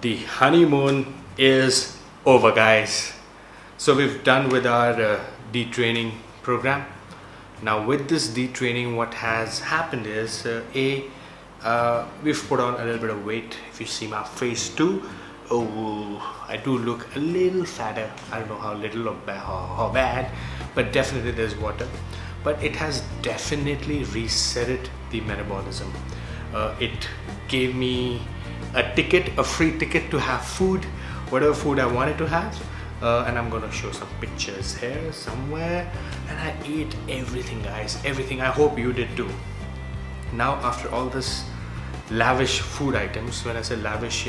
The honeymoon is over, guys. So we've done with our detraining program. Now with this detraining, what has happened is we've put on a little bit of weight. If you see my face too, I do look a little fatter. I don't know how little or how bad, but definitely there's water. But it has definitely reset the metabolism. It gave me a free ticket to have food, whatever food I wanted to have. And I'm gonna show some pictures here somewhere. And I ate everything, guys, everything. I hope you did too. Now after all this lavish food items, when I say lavish,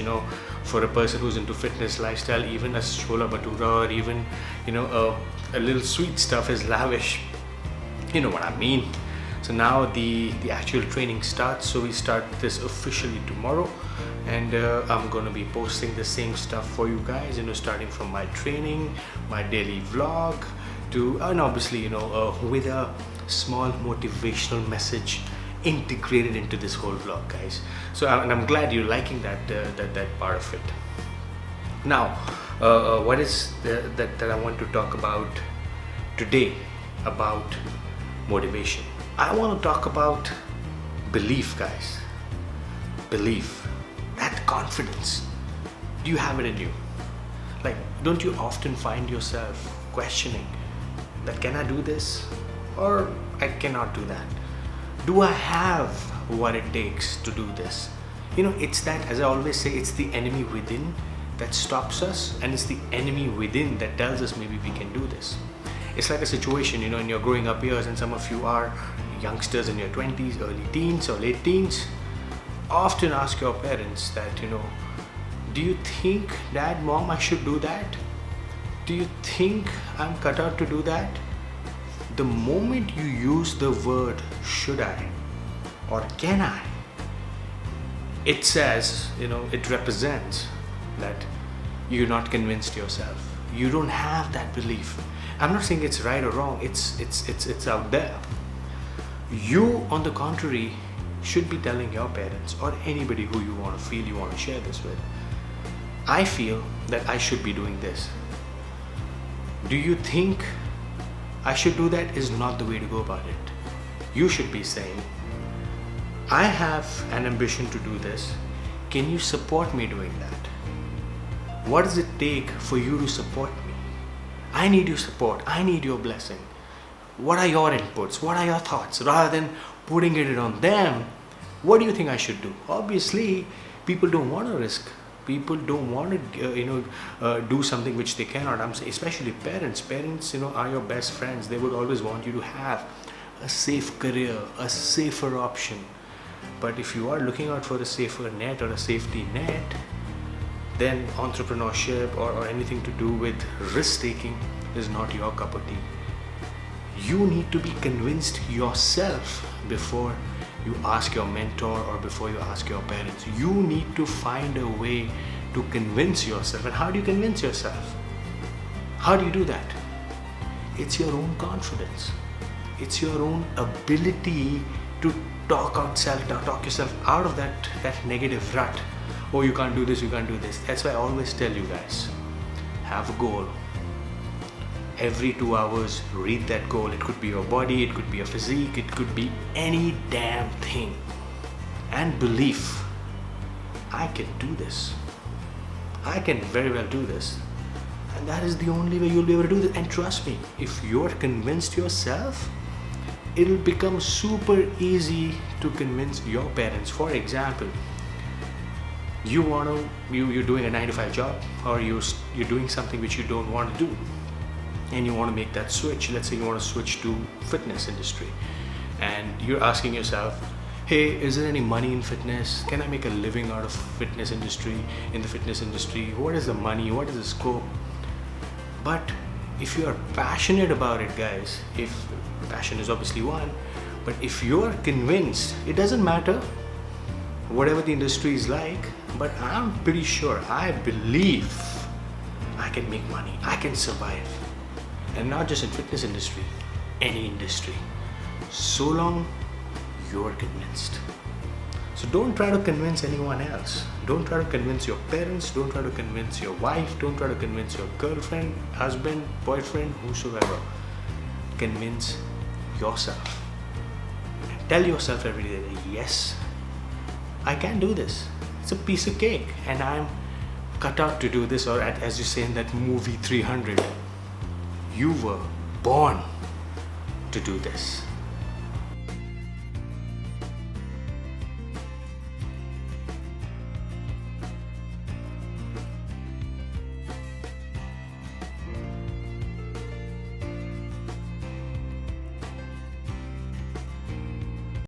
for a person who's into fitness lifestyle, even a chola bhatura or even a little sweet stuff is lavish. You know what I mean. So now the actual training starts. So we start this officially tomorrow, and I'm going to be posting the same stuff for you guys, starting from my training, my daily vlog and obviously with a small motivational message integrated into this whole vlog, guys. So and I'm glad you're liking that part of it. Now what is that I want to talk about today about motivation. I want to talk about belief, guys. Belief, that confidence. Do you have it in you? Like, don't you often find yourself questioning that, can I do this or I cannot do that? Do I have what it takes to do this? It's that, as I always say, it's the enemy within that stops us, and it's the enemy within that tells us maybe we can do this. It's like a situation, in your growing up years, and some of you are youngsters in your 20s, early teens or late teens. Often ask your parents that, do you think, Dad, Mom, I should do that? Do you think I'm cut out to do that? The moment you use the word should I or can I, it says, it represents that you're not convinced yourself. You don't have that belief. I'm not saying it's right or wrong. It's out there. You, on the contrary, should be telling your parents or anybody who you want to share this with, I feel that I should be doing this. Do you think I should do that? Is not the way to go about it. You should be saying, I have an ambition to do this. Can you support me doing that? What does it take for you to support me? I need your support. I need your blessing. What are your inputs? What are your thoughts? Rather than putting it on them, what do you think I should do? Obviously, people don't want to risk. People don't want to, do something which they cannot. I'm saying, especially parents. Parents, are your best friends. They would always want you to have a safe career, a safer option. But if you are looking out for a safer net or a safety net, then entrepreneurship or anything to do with risk-taking is not your cup of tea. You need to be convinced yourself before you ask your mentor or before you ask your parents. You need to find a way to convince yourself. And how do you convince yourself? How do you do that? It's your own confidence. It's your own ability to talk yourself out of that negative rut. Oh, you can't do this, you can't do this. That's why I always tell you guys, have a goal. Every 2 hours, read that goal. It could be your body, it could be a physique, it could be any damn thing. And belief, I can do this. I can very well do this. And that is the only way you'll be able to do this. And trust me, if you're convinced yourself, it'll become super easy to convince your parents. For example, you're doing a 9-to-5 job, or you're doing something which you don't want to do, and you want to make that switch. Let's say you want to switch to fitness industry, and you're asking yourself, hey, is there any money in fitness? Can I make a living out of fitness industry? In the fitness industry, what is the money? What is the scope? But if you are passionate about it, guys, if passion is obviously one, but if you're convinced, it doesn't matter whatever the industry is like, but I'm pretty sure, I believe I can make money, I can survive. And not just in fitness industry, any industry, so long you're convinced. So don't try to convince anyone else. Don't try to convince your parents. Don't try to convince your wife. Don't try to convince your girlfriend, husband, boyfriend, whosoever. Convince yourself. Tell yourself every day, yes, I can do this. It's a piece of cake and I'm cut out to do this, or as you say in that movie 300, you were born to do this.